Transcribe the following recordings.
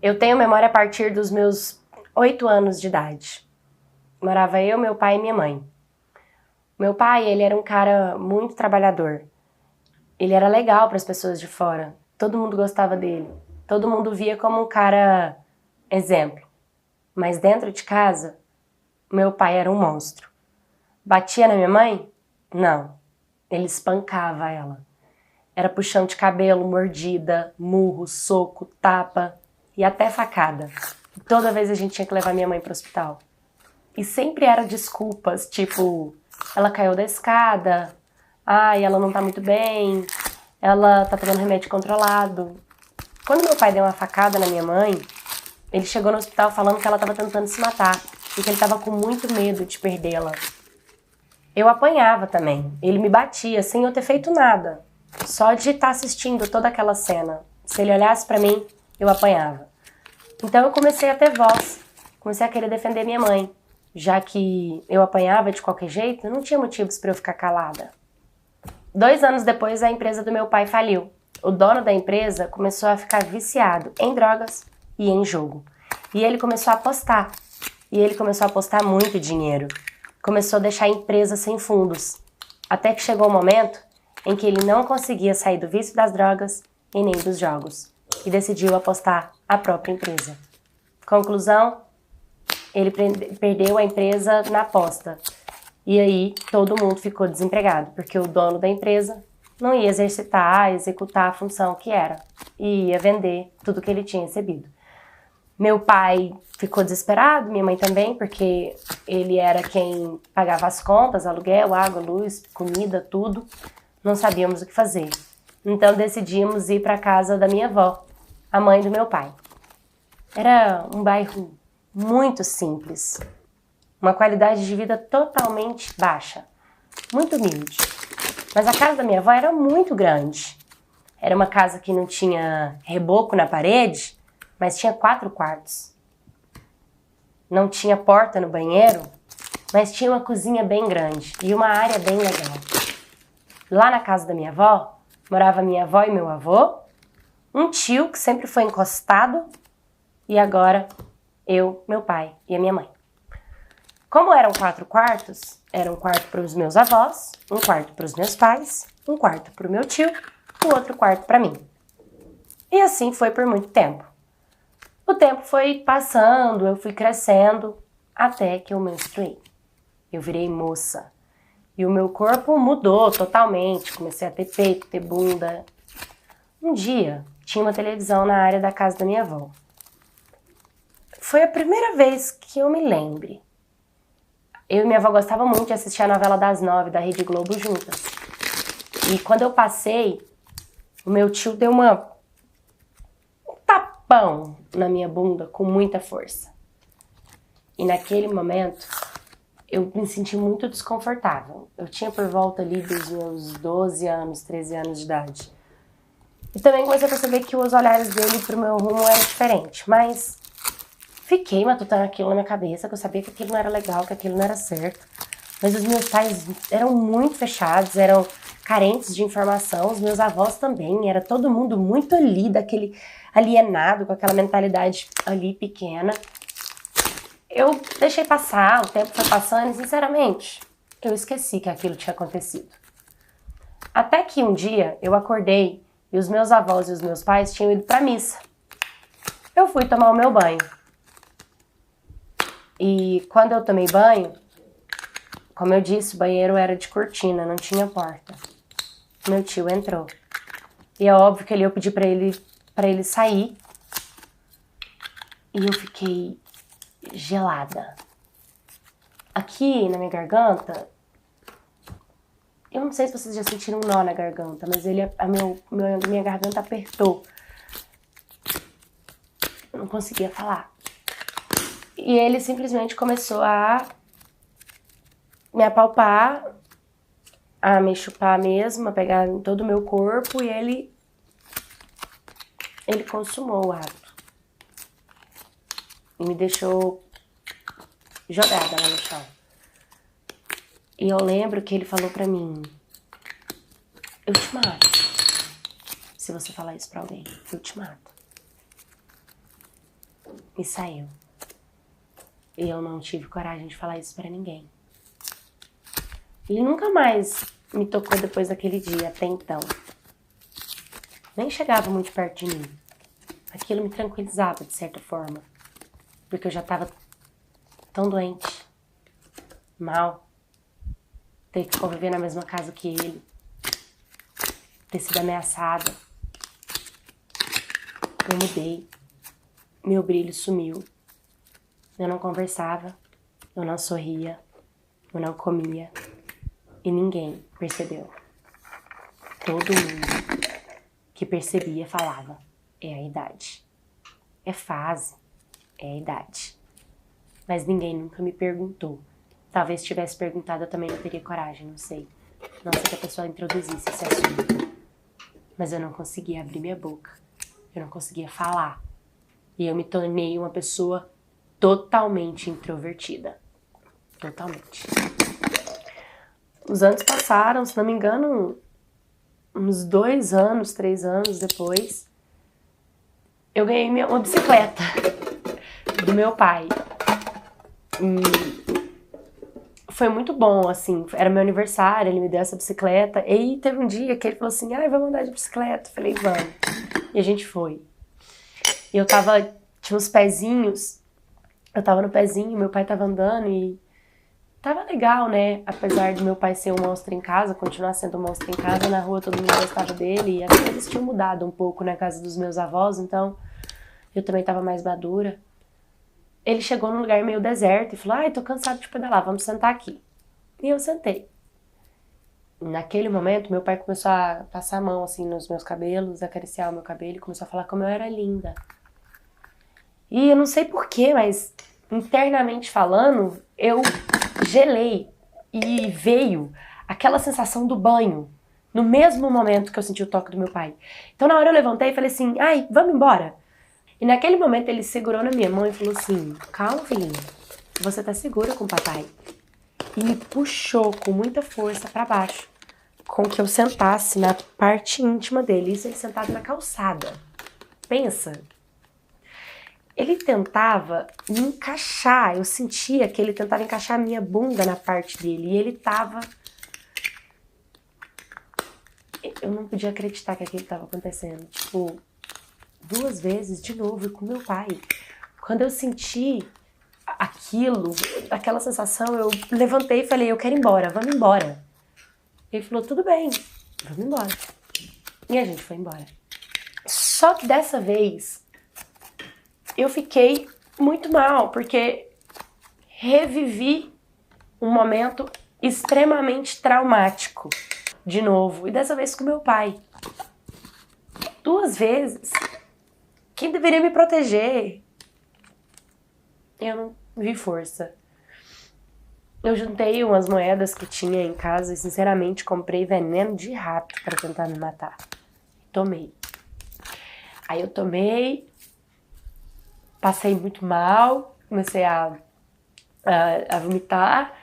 Eu tenho memória a partir dos meus 8 anos de idade. Morava eu, meu pai e minha mãe. Meu pai, ele era um cara muito trabalhador. Ele era legal para as pessoas de fora. Todo mundo gostava dele. Todo mundo via como um cara exemplo. Mas dentro de casa, meu pai era um monstro. Batia na minha mãe? Não. Ele espancava ela. Era puxão de cabelo, mordida, murro, soco, tapa e até facada. E toda vez a gente tinha que levar minha mãe para o hospital. E sempre eram desculpas, tipo, ela caiu da escada, ai, ela não tá muito bem, ela tá tomando remédio controlado. Quando meu pai deu uma facada na minha mãe, ele chegou no hospital falando que ela tava tentando se matar e que ele tava com muito medo de perdê-la. Eu apanhava também, ele me batia sem eu ter feito nada. Só de estar assistindo toda aquela cena, se ele olhasse pra mim, eu apanhava. Então eu comecei a ter voz, comecei a querer defender minha mãe. Já que eu apanhava de qualquer jeito, não tinha motivos para eu ficar calada. 2 anos depois, a empresa do meu pai faliu. O dono da empresa começou a ficar viciado em drogas e em jogo. E ele começou a apostar. E ele começou a apostar muito dinheiro. Começou a deixar a empresa sem fundos. Até que chegou o momento em que ele não conseguia sair do vício das drogas e nem dos jogos. E decidiu apostar a própria empresa. Conclusão? Ele perdeu a empresa na aposta. E aí todo mundo ficou desempregado, porque o dono da empresa não ia executar a função que era. E ia vender tudo que ele tinha recebido. Meu pai ficou desesperado, minha mãe também, porque ele era quem pagava as contas, aluguel, água, luz, comida, tudo. Não sabíamos o que fazer. Então decidimos ir para a casa da minha avó, a mãe do meu pai. Era um bairro muito simples, uma qualidade de vida totalmente baixa, muito humilde. Mas a casa da minha avó era muito grande. Era uma casa que não tinha reboco na parede, mas tinha 4 quartos. Não tinha porta no banheiro, mas tinha uma cozinha bem grande e uma área bem legal. Lá na casa da minha avó, morava minha avó e meu avô, um tio que sempre foi encostado e agora eu, meu pai e a minha mãe. Como eram 4 quartos, era um quarto para os meus avós, um quarto para os meus pais, um quarto para o meu tio, um outro quarto para mim. E assim foi por muito tempo. O tempo foi passando, eu fui crescendo, até que eu menstruei. Eu virei moça. E o meu corpo mudou totalmente, comecei a ter peito, ter bunda. Um dia, tinha uma televisão na área da casa da minha avó. Foi a primeira vez que eu me lembre. Eu e minha avó gostava muito de assistir a novela das 9 da Rede Globo juntas. E quando eu passei, o meu tio deu um tapão na minha bunda com muita força. E naquele momento, eu me senti muito desconfortável. Eu tinha por volta ali dos meus 12 anos, 13 anos de idade. E também comecei a perceber que os olhares dele pro meu rumo eram diferentes, mas fiquei matutando aquilo na minha cabeça, que eu sabia que aquilo não era legal, que aquilo não era certo. Mas os meus pais eram muito fechados, eram carentes de informação, os meus avós também, era todo mundo muito ali, daquele alienado, com aquela mentalidade ali pequena. Eu deixei passar, o tempo foi passando e, sinceramente, eu esqueci que aquilo tinha acontecido. Até que um dia eu acordei e os meus avós e os meus pais tinham ido pra missa. Eu fui tomar o meu banho. E quando eu tomei banho, como eu disse, o banheiro era de cortina, não tinha porta. Meu tio entrou. E é óbvio que eu pedi pra ele sair. E eu fiquei gelada. Aqui na minha garganta, eu não sei se vocês já sentiram um nó na garganta, mas minha garganta apertou. Eu não conseguia falar. E ele simplesmente começou a me apalpar, a me chupar mesmo, a pegar em todo o meu corpo e ele consumou o ato. E me deixou jogada lá no chão. E eu lembro que ele falou pra mim: eu te mato. Se você falar isso pra alguém, eu te mato. e saiu. E eu não tive coragem de falar isso pra ninguém. Ele nunca mais me tocou depois daquele dia, até então. Nem chegava muito perto de mim. Aquilo me tranquilizava, de certa forma. Porque eu já tava tão doente, mal. Ter que conviver na mesma casa que ele. Ter sido ameaçada. Eu mudei. Meu brilho sumiu. Eu não conversava. Eu não sorria. Eu não comia. E ninguém percebeu. Todo mundo que percebia falava: é a idade. É fase. É a idade. Mas ninguém nunca me perguntou. Talvez se tivesse perguntado eu também não teria coragem, não sei. Não sei que a pessoa introduzisse esse assunto. Mas eu não conseguia abrir minha boca. Eu não conseguia falar. E eu me tornei uma pessoa totalmente introvertida. Totalmente. Os anos passaram, se não me engano, uns 2 anos, 3 anos depois, eu ganhei uma bicicleta do meu pai. E foi muito bom, assim, era meu aniversário, ele me deu essa bicicleta. E aí teve um dia que ele falou assim, vamos andar de bicicleta. Eu falei, vamos. E a gente foi. E eu tinha uns pezinhos, eu tava no pezinho, meu pai tava andando e tava legal, né? Apesar de meu pai ser um monstro em casa, continuar sendo um monstro em casa, na rua todo mundo gostava dele. E as coisas tinham mudado um pouco na casa dos meus avós, então eu também tava mais madura. Ele chegou num lugar meio deserto e falou, tô cansado de pedalar, vamos sentar aqui. E eu sentei. Naquele momento, meu pai começou a passar a mão assim nos meus cabelos, acariciar o meu cabelo e começou a falar como eu era linda. E eu não sei porquê, mas internamente falando, eu gelei e veio aquela sensação do banho no mesmo momento que eu senti o toque do meu pai. Então na hora eu levantei e falei assim, vamos embora. E naquele momento ele segurou na minha mão e falou assim, calma filhinha, você tá segura com o papai. E me puxou com muita força pra baixo, com que eu sentasse na parte íntima dele, isso ele sentado na calçada. Pensa. Ele tentava me encaixar, eu sentia que ele tentava encaixar a minha bunda na parte dele, e ele tava... Eu não podia acreditar que aquilo estava acontecendo, 2 vezes de novo com meu pai. Quando eu senti aquilo, aquela sensação, eu levantei e falei, eu quero ir embora, vamos embora. Ele falou, tudo bem, vamos embora. E a gente foi embora. Só que dessa vez, eu fiquei muito mal, porque revivi um momento extremamente traumático, de novo, e dessa vez com meu pai. 2 vezes. Quem deveria me proteger? Eu não vi força. Eu juntei umas moedas que tinha em casa e, sinceramente, comprei veneno de rato para tentar me matar. Tomei. Aí eu tomei, passei muito mal, comecei a vomitar,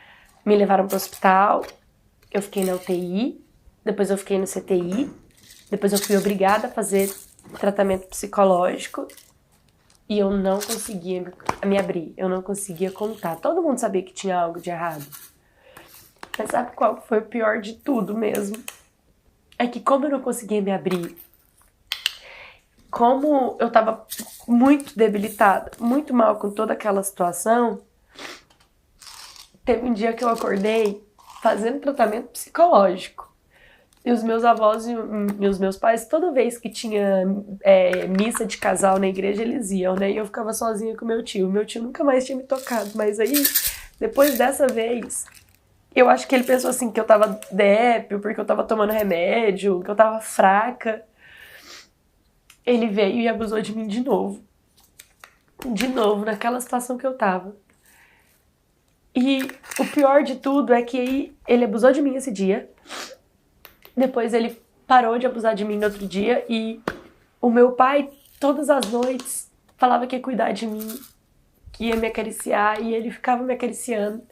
me levaram para o hospital, eu fiquei na UTI, depois eu fiquei no CTI, depois eu fui obrigada a fazer tratamento psicológico e eu não conseguia me abrir, eu não conseguia contar. Todo mundo sabia que tinha algo de errado. Mas sabe qual foi o pior de tudo mesmo? É que como eu não conseguia me abrir, como eu tava muito debilitada, muito mal com toda aquela situação, teve um dia que eu acordei fazendo tratamento psicológico. E os meus avós e os meus pais, toda vez que tinha missa de casal na igreja, eles iam, né? E eu ficava sozinha com meu tio. Meu tio nunca mais tinha me tocado. Mas aí, depois dessa vez, eu acho que ele pensou assim, que eu tava dépio, porque eu tava tomando remédio, que eu tava fraca. Ele veio e abusou de mim de novo. De novo, naquela situação que eu tava. E o pior de tudo é que aí ele abusou de mim esse dia. Depois ele parou de abusar de mim no outro dia e o meu pai, todas as noites, falava que ia cuidar de mim, que ia me acariciar, e ele ficava me acariciando.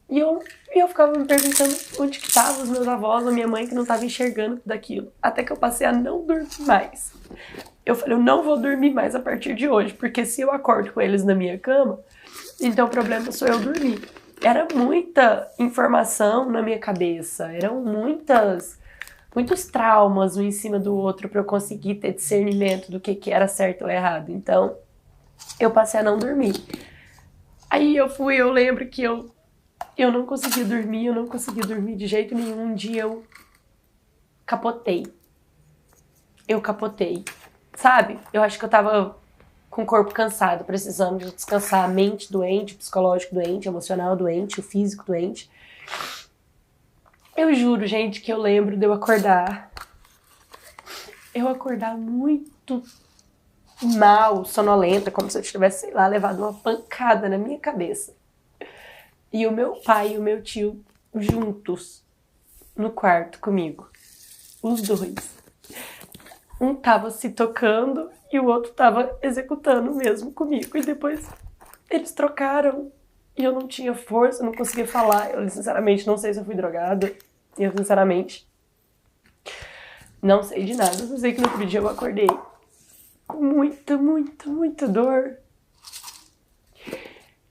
E eu ficava me perguntando onde que estavam os meus avós, a minha mãe que não estava enxergando tudo aquilo. Até que eu passei a não dormir mais. Eu falei, eu não vou dormir mais a partir de hoje, porque se eu acordo com eles na minha cama, então o problema sou eu dormir. Era muita informação na minha cabeça, eram muitos traumas um em cima do outro para eu conseguir ter discernimento do que era certo ou errado. Então, eu passei a não dormir. Aí eu lembro que eu não conseguia dormir de jeito nenhum. Um dia eu capotei. Sabe? Eu acho que eu tava com o corpo cansado, precisando de descansar, a mente doente, o psicológico doente, o emocional doente, o físico doente. Eu juro, gente, que eu lembro de eu acordar. Eu acordar muito mal, sonolenta, como se eu tivesse, sei lá, levado uma pancada na minha cabeça. E o meu pai e o meu tio juntos no quarto comigo. Os dois. Um tava se tocando e o outro tava executando mesmo comigo. E depois eles trocaram e eu não tinha força, não conseguia falar. Eu sinceramente não sei se eu fui drogada. Eu sinceramente não sei de nada. Eu só sei que no outro dia eu acordei com muita dor.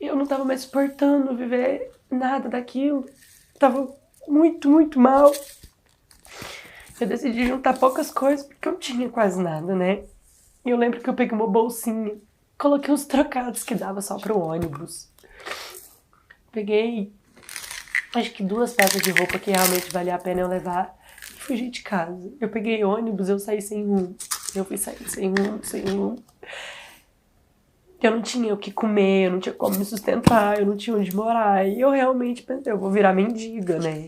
Eu não tava mais suportando viver nada daquilo. Tava muito mal. Eu decidi juntar poucas coisas, porque eu não tinha quase nada, né? E eu lembro que eu peguei uma bolsinha, coloquei uns trocados que dava só pro ônibus. Peguei, acho que 2 peças de roupa que realmente valia a pena eu levar e fugi de casa. Eu peguei ônibus, eu saí sem rumo. Eu fui sair sem rumo. Eu não tinha o que comer, eu não tinha como me sustentar, eu não tinha onde morar. E eu realmente pensei, eu vou virar mendiga, né?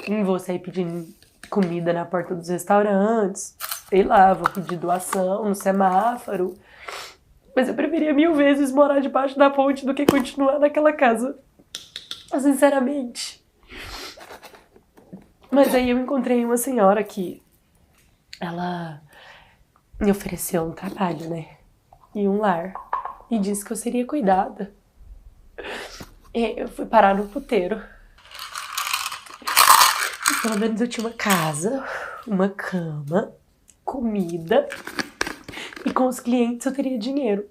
E vou sair pedindo comida na porta dos restaurantes, sei lá, vou pedir doação no semáforo. Mas eu preferia 1000 vezes morar debaixo da ponte do que continuar naquela casa. Sinceramente. Mas aí eu encontrei uma senhora que ela me ofereceu um trabalho, né? E um lar. E disse que eu seria cuidada. E eu fui parar no puteiro. Pelo menos eu tinha uma casa, uma cama, comida, e com os clientes eu teria dinheiro.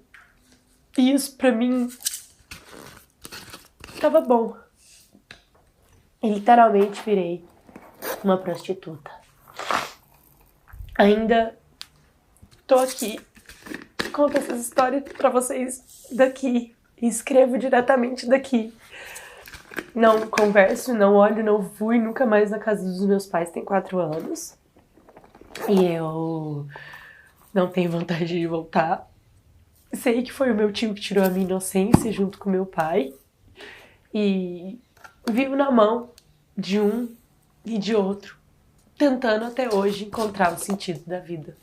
E isso pra mim tava bom. E literalmente virei uma prostituta. Ainda tô aqui, conto essas histórias pra vocês daqui, e escrevo diretamente daqui. Não converso, não olho, não fui nunca mais na casa dos meus pais, tem 4 anos. E eu não tenho vontade de voltar. Sei que foi o meu tio que tirou a minha inocência junto com meu pai. E vivo na mão de um e de outro, tentando até hoje encontrar o sentido da vida.